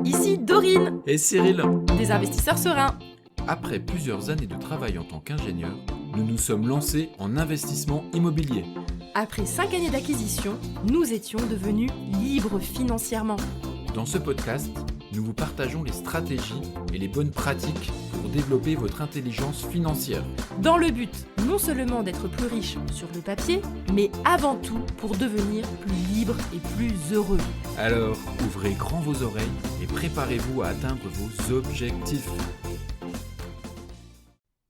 ici Dorine, Et Cyril, des investisseurs sereins. après plusieurs années de travail en tant qu'ingénieur, nous nous sommes lancés en investissement immobilier. Après 5 années d'acquisition, nous étions devenus libres financièrement. Dans ce podcast, nous vous partageons les stratégies et les bonnes pratiques pour développer votre intelligence financière. Dans le but non seulement d'être plus riche sur le papier, mais avant tout pour devenir plus libre et plus heureux. Alors, ouvrez grand vos oreilles et préparez-vous à atteindre vos objectifs.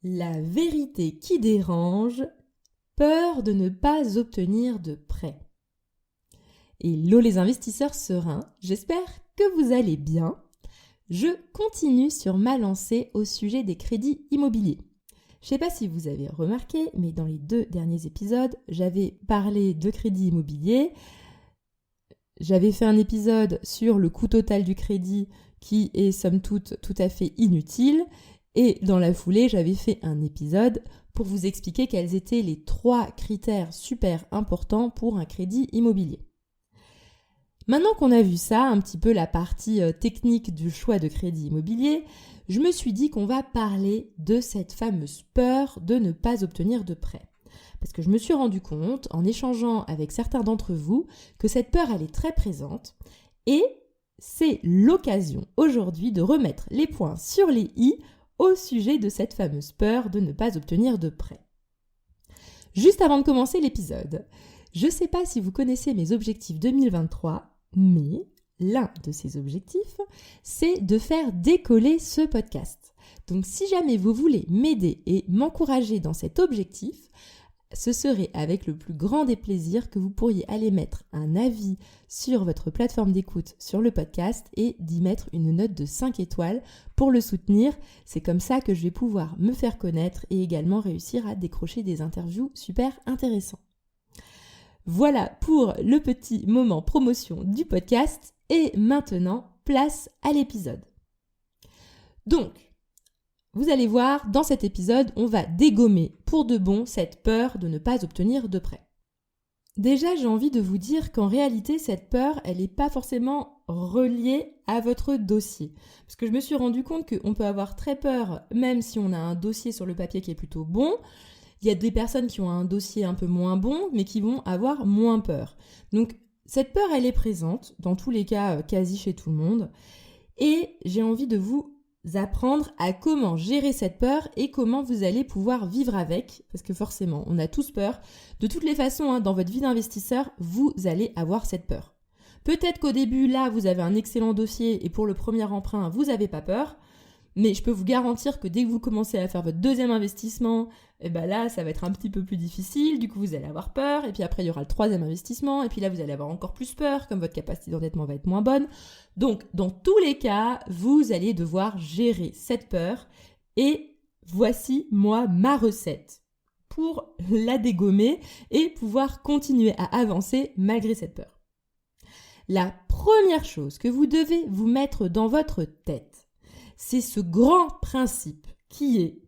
La vérité qui dérange, peur de ne pas obtenir de prêt. Hello les investisseurs sereins, j'espère que vous allez bien. Je continue sur ma lancée au sujet des crédits immobiliers. Je ne sais pas si vous avez remarqué, mais dans les 2 derniers épisodes, j'avais parlé de crédit immobilier. J'avais fait un épisode sur le coût total du crédit qui est somme toute tout à fait inutile. Et dans la foulée, j'avais fait un épisode pour vous expliquer quels étaient les 3 critères super importants pour un crédit immobilier. Maintenant qu'on a vu ça, un petit peu la partie technique du choix de crédit immobilier, je me suis dit qu'on va parler de cette fameuse peur de ne pas obtenir de prêt. Parce que je me suis rendu compte, en échangeant avec certains d'entre vous, que cette peur, elle est très présente. Et c'est l'occasion aujourd'hui de remettre les points sur les i au sujet de cette fameuse peur de ne pas obtenir de prêt. Juste avant de commencer l'épisode, je ne sais pas si vous connaissez mes objectifs 2023, mais l'un de ces objectifs, c'est de faire décoller ce podcast. Donc si jamais vous voulez m'aider et m'encourager dans cet objectif, ce serait avec le plus grand des plaisirs que vous pourriez aller mettre un avis sur votre plateforme d'écoute sur le podcast et d'y mettre une note de 5 étoiles pour le soutenir. C'est comme ça que je vais pouvoir me faire connaître et également réussir à décrocher des interviews super intéressants. Voilà pour le petit moment promotion du podcast et maintenant, place à l'épisode. Donc, vous allez voir, dans cet épisode, on va dégommer pour de bon cette peur de ne pas obtenir de prêt. Déjà, j'ai envie de vous dire qu'en réalité, cette peur, elle n'est pas forcément reliée à votre dossier. Parce que je me suis rendu compte qu'on peut avoir très peur, même si on a un dossier sur le papier qui est plutôt bon. Il y a des personnes qui ont un dossier un peu moins bon, mais qui vont avoir moins peur. Donc, cette peur, elle est présente, dans tous les cas, quasi chez tout le monde. Et j'ai envie de vous apprendre à comment gérer cette peur et comment vous allez pouvoir vivre avec, parce que forcément, on a tous peur. De toutes les façons, dans votre vie d'investisseur, vous allez avoir cette peur. Peut-être qu'au début, là, vous avez un excellent dossier et pour le premier emprunt, vous n'avez pas peur. Mais je peux vous garantir que dès que vous commencez à faire votre deuxième investissement, là, ça va être un petit peu plus difficile. Du coup, vous allez avoir peur. Et puis après, il y aura le 3e investissement. Et puis là, vous allez avoir encore plus peur, comme votre capacité d'endettement va être moins bonne. Donc, dans tous les cas, vous allez devoir gérer cette peur. Et voici, moi, ma recette pour la dégommer et pouvoir continuer à avancer malgré cette peur. La première chose que vous devez vous mettre dans votre tête, c'est ce grand principe qui est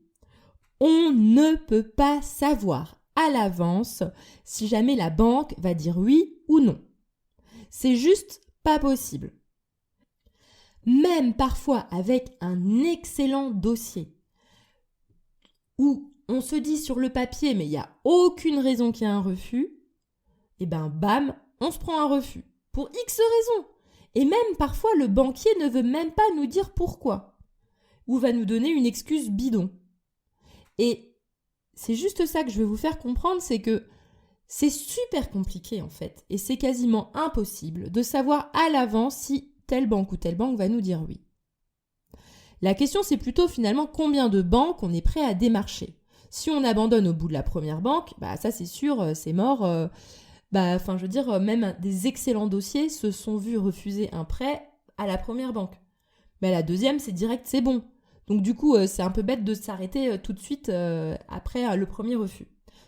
on ne peut pas savoir à l'avance si jamais la banque va dire oui ou non. C'est juste pas possible. Même parfois avec un excellent dossier où on se dit sur le papier mais il n'y a aucune raison qu'il y ait un refus, et bam, on se prend un refus pour X raisons. Et même parfois le banquier ne veut même pas nous dire pourquoi. Ou va nous donner une excuse bidon. Et c'est juste ça que je veux vous faire comprendre, c'est que c'est super compliqué en fait, et c'est quasiment impossible de savoir à l'avance si telle banque ou telle banque va nous dire oui. La question c'est plutôt finalement combien de banques on est prêt à démarcher. Si on abandonne au bout de la première banque, ça c'est sûr, c'est mort. Même des excellents dossiers se sont vus refuser un prêt à la première banque. Mais à la deuxième, c'est direct, c'est bon. Donc du coup, c'est un peu bête de s'arrêter tout de suite après le premier refus.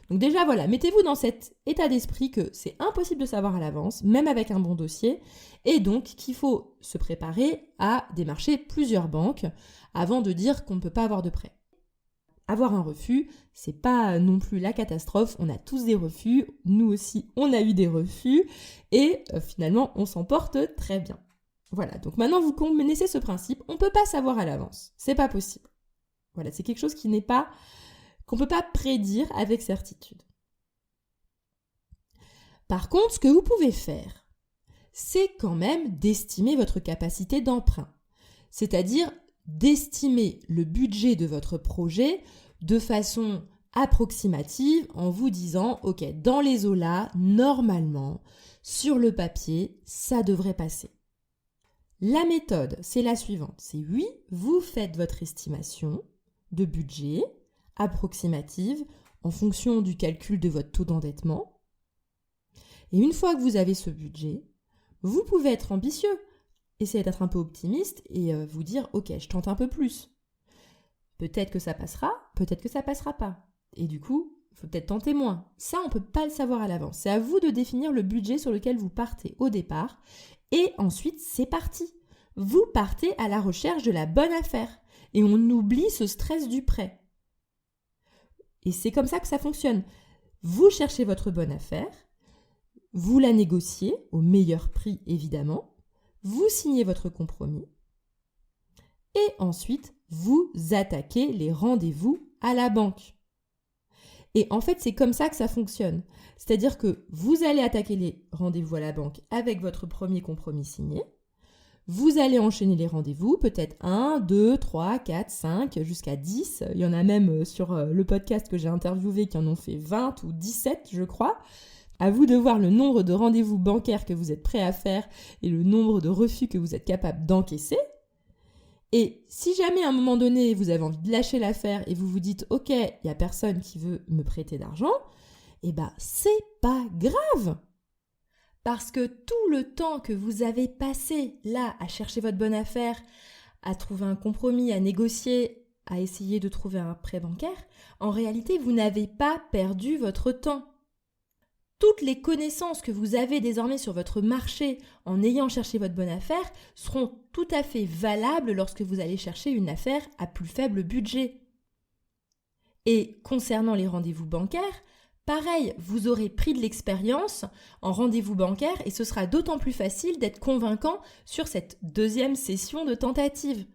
Donc déjà, voilà, mettez-vous dans cet état d'esprit que c'est impossible de savoir à l'avance, même avec un bon dossier, et donc qu'il faut se préparer à démarcher plusieurs banques avant de dire qu'on ne peut pas avoir de prêt. Avoir un refus, c'est pas non plus la catastrophe, on a tous des refus, nous aussi on a eu des refus, et finalement on s'en porte très bien. Voilà, donc maintenant vous connaissez ce principe, on ne peut pas savoir à l'avance, c'est pas possible. Voilà, c'est quelque chose qu'on ne peut pas prédire avec certitude. Par contre, ce que vous pouvez faire, c'est quand même d'estimer votre capacité d'emprunt, c'est-à-dire d'estimer le budget de votre projet de façon approximative en vous disant « Ok, dans les eaux là, normalement, sur le papier, ça devrait passer ». La méthode, c'est la suivante. C'est oui, vous faites votre estimation de budget approximative en fonction du calcul de votre taux d'endettement. Et une fois que vous avez ce budget, vous pouvez être ambitieux, essayer d'être un peu optimiste et vous dire « Ok, je tente un peu plus ». Peut-être que ça passera, peut-être que ça passera pas. Et du coup, il faut peut-être tenter moins. Ça, on ne peut pas le savoir à l'avance. C'est à vous de définir le budget sur lequel vous partez au départ. Et ensuite, c'est parti. Vous partez à la recherche de la bonne affaire. Et on oublie ce stress du prêt. Et c'est comme ça que ça fonctionne. Vous cherchez votre bonne affaire. Vous la négociez au meilleur prix, évidemment. Vous signez votre compromis. Et ensuite, vous attaquez les rendez-vous à la banque. Et en fait, c'est comme ça que ça fonctionne. C'est-à-dire que vous allez attaquer les rendez-vous à la banque avec votre premier compromis signé. Vous allez enchaîner les rendez-vous, peut-être 1, 2, 3, 4, 5, jusqu'à 10. Il y en a même sur le podcast que j'ai interviewé qui en ont fait 20 ou 17, je crois. À vous de voir le nombre de rendez-vous bancaires que vous êtes prêt à faire et le nombre de refus que vous êtes capable d'encaisser. Et si jamais à un moment donné, vous avez envie de lâcher l'affaire et vous vous dites « Ok, il n'y a personne qui veut me prêter d'argent », eh bien, c'est pas grave. Parce que tout le temps que vous avez passé là à chercher votre bonne affaire, à trouver un compromis, à négocier, à essayer de trouver un prêt bancaire, en réalité, vous n'avez pas perdu votre temps. Toutes les connaissances que vous avez désormais sur votre marché en ayant cherché votre bonne affaire seront tout à fait valables lorsque vous allez chercher une affaire à plus faible budget. Et concernant les rendez-vous bancaires, pareil, vous aurez pris de l'expérience en rendez-vous bancaire et ce sera d'autant plus facile d'être convaincant sur cette deuxième session de tentative.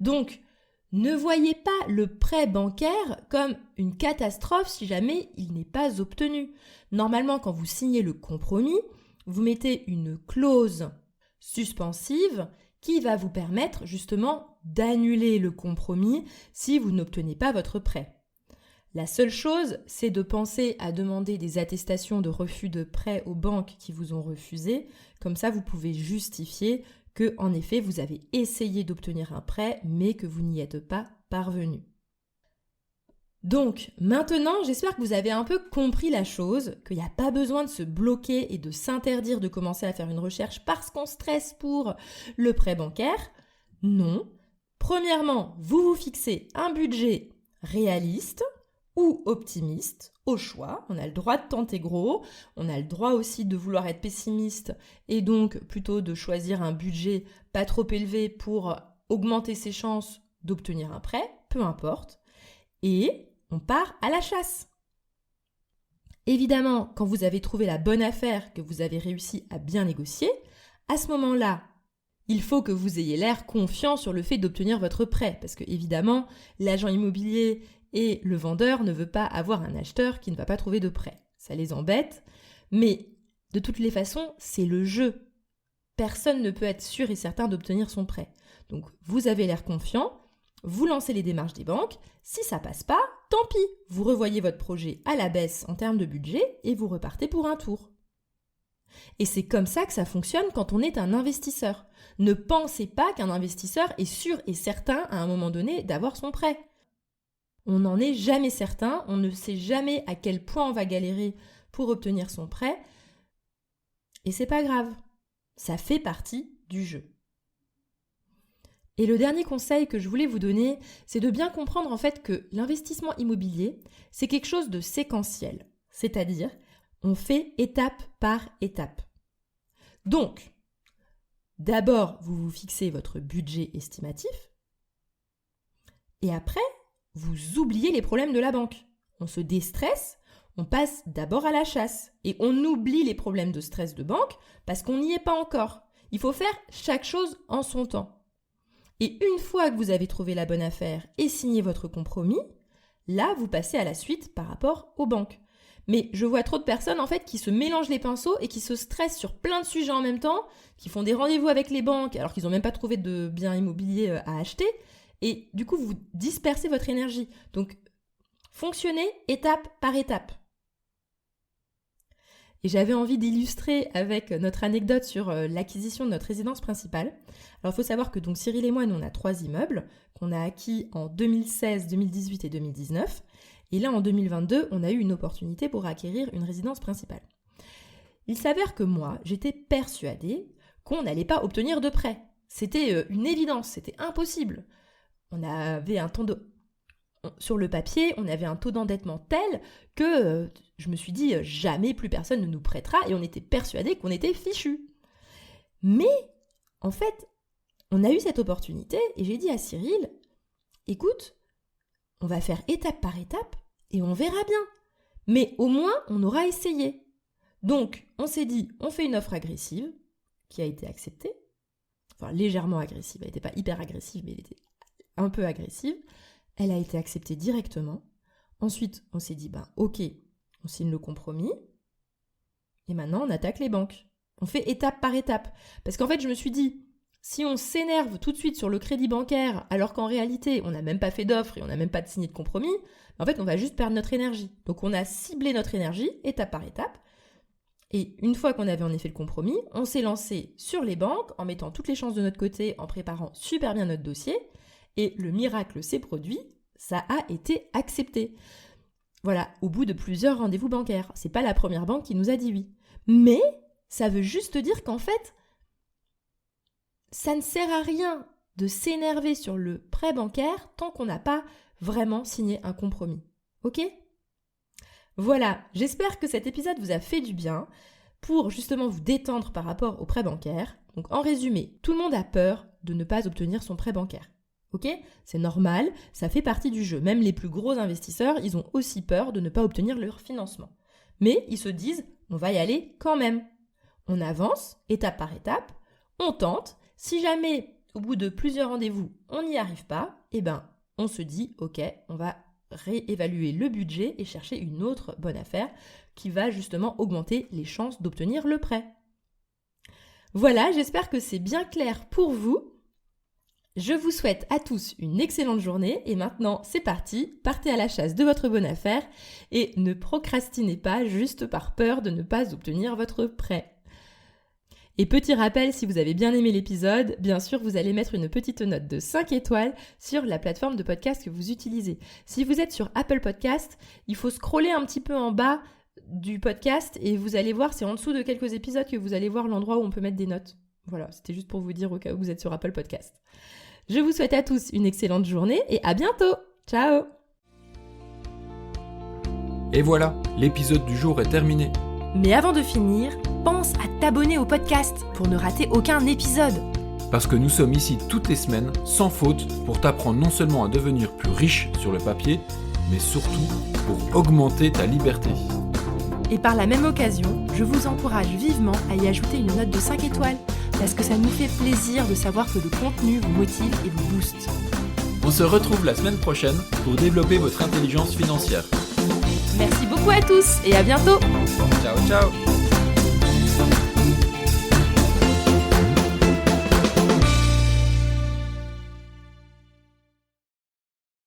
Donc, ne voyez pas le prêt bancaire comme une catastrophe si jamais il n'est pas obtenu. Normalement, quand vous signez le compromis, vous mettez une clause suspensive qui va vous permettre justement d'annuler le compromis si vous n'obtenez pas votre prêt. La seule chose, c'est de penser à demander des attestations de refus de prêt aux banques qui vous ont refusé. Comme ça, vous pouvez justifier que, en effet, vous avez essayé d'obtenir un prêt, mais que vous n'y êtes pas parvenu. Donc, maintenant, j'espère que vous avez un peu compris la chose, qu'il n'y a pas besoin de se bloquer et de s'interdire de commencer à faire une recherche parce qu'on stresse pour le prêt bancaire. Non. Premièrement, vous vous fixez un budget réaliste ou optimiste, au choix. On a le droit de tenter gros, on a le droit aussi de vouloir être pessimiste et donc plutôt de choisir un budget pas trop élevé pour augmenter ses chances d'obtenir un prêt, peu importe. Et on part à la chasse. Évidemment, quand vous avez trouvé la bonne affaire, que vous avez réussi à bien négocier, à ce moment-là, il faut que vous ayez l'air confiant sur le fait d'obtenir votre prêt. Parce que évidemment, l'agent immobilier et le vendeur ne veut pas avoir un acheteur qui ne va pas trouver de prêt. Ça les embête, mais de toutes les façons, c'est le jeu. Personne ne peut être sûr et certain d'obtenir son prêt. Donc, vous avez l'air confiant, vous lancez les démarches des banques. Si ça passe pas, tant pis. Vous revoyez votre projet à la baisse en termes de budget et vous repartez pour un tour. Et c'est comme ça que ça fonctionne quand on est un investisseur. Ne pensez pas qu'un investisseur est sûr et certain à un moment donné d'avoir son prêt. On n'en est jamais certain, on ne sait jamais à quel point on va galérer pour obtenir son prêt. Et c'est pas grave, ça fait partie du jeu. Et le dernier conseil que je voulais vous donner, c'est de bien comprendre en fait que l'investissement immobilier, c'est quelque chose de séquentiel. C'est-à-dire, on fait étape par étape. Donc, d'abord, vous vous fixez votre budget estimatif. Et après, vous oubliez les problèmes de la banque. On se déstresse, on passe d'abord à la chasse. Et on oublie les problèmes de stress de banque parce qu'on n'y est pas encore. Il faut faire chaque chose en son temps. Et une fois que vous avez trouvé la bonne affaire et signé votre compromis, là, vous passez à la suite par rapport aux banques. Mais je vois trop de personnes en fait qui se mélangent les pinceaux et qui se stressent sur plein de sujets en même temps, qui font des rendez-vous avec les banques alors qu'ils n'ont même pas trouvé de biens immobiliers à acheter. Et du coup, vous dispersez votre énergie. Donc, fonctionnez étape par étape. Et j'avais envie d'illustrer avec notre anecdote sur l'acquisition de notre résidence principale. Alors, il faut savoir que donc Cyril et moi, nous, on a 3 immeubles qu'on a acquis en 2016, 2018 et 2019. Et là, en 2022, on a eu une opportunité pour acquérir une résidence principale. Il s'avère que moi, j'étais persuadée qu'on n'allait pas obtenir de prêt. C'était une évidence, c'était impossible. On avait un taux sur le papier, on avait un taux d'endettement tel que je me suis dit jamais plus personne ne nous prêtera et on était persuadés qu'on était fichus. Mais en fait, on a eu cette opportunité et j'ai dit à Cyril, écoute, on va faire étape par étape et on verra bien. Mais au moins, on aura essayé. Donc, on s'est dit, on fait une offre agressive qui a été acceptée. Enfin, légèrement agressive. Elle n'était pas hyper agressive, mais elle était un peu agressive. Elle a été acceptée directement. Ensuite, on s'est dit, ok, on signe le compromis. Et maintenant, on attaque les banques. On fait étape par étape. Parce qu'en fait, je me suis dit, si on s'énerve tout de suite sur le crédit bancaire, alors qu'en réalité, on n'a même pas fait d'offre et on n'a même pas signé de compromis, en fait, on va juste perdre notre énergie. Donc, on a ciblé notre énergie, étape par étape. Et une fois qu'on avait en effet le compromis, on s'est lancé sur les banques en mettant toutes les chances de notre côté, en préparant super bien notre dossier. Et le miracle s'est produit, ça a été accepté. Voilà, au bout de plusieurs rendez-vous bancaires. C'est pas la première banque qui nous a dit oui. Mais ça veut juste dire qu'en fait, ça ne sert à rien de s'énerver sur le prêt bancaire tant qu'on n'a pas vraiment signé un compromis. Ok ? Voilà, j'espère que cet épisode vous a fait du bien pour justement vous détendre par rapport au prêt bancaire. Donc en résumé, tout le monde a peur de ne pas obtenir son prêt bancaire. Ok ? C'est normal, ça fait partie du jeu. Même les plus gros investisseurs, ils ont aussi peur de ne pas obtenir leur financement. Mais ils se disent, on va y aller quand même. On avance, étape par étape, on tente. Si jamais, au bout de plusieurs rendez-vous, on n'y arrive pas, on se dit, ok, on va réévaluer le budget et chercher une autre bonne affaire qui va justement augmenter les chances d'obtenir le prêt. Voilà, j'espère que c'est bien clair pour vous. Je vous souhaite à tous une excellente journée et maintenant c'est parti, partez à la chasse de votre bonne affaire et ne procrastinez pas juste par peur de ne pas obtenir votre prêt. Et petit rappel, si vous avez bien aimé l'épisode, bien sûr, vous allez mettre une petite note de 5 étoiles sur la plateforme de podcast que vous utilisez. Si vous êtes sur Apple Podcast, il faut scroller un petit peu en bas du podcast et vous allez voir, c'est en dessous de quelques épisodes que vous allez voir l'endroit où on peut mettre des notes. Voilà, c'était juste pour vous dire au cas où vous êtes sur Apple Podcast. Je vous souhaite à tous une excellente journée et à bientôt. Ciao! Et voilà, l'épisode du jour est terminé. Mais avant de finir, pense à t'abonner au podcast pour ne rater aucun épisode. Parce que nous sommes ici toutes les semaines, sans faute, pour t'apprendre non seulement à devenir plus riche sur le papier, mais surtout pour augmenter ta liberté. Et par la même occasion, je vous encourage vivement à y ajouter une note de 5 étoiles, parce que ça nous fait plaisir de savoir que le contenu vous motive et vous booste. On se retrouve la semaine prochaine pour développer votre intelligence financière. Merci beaucoup à tous et à bientôt. Ciao, ciao.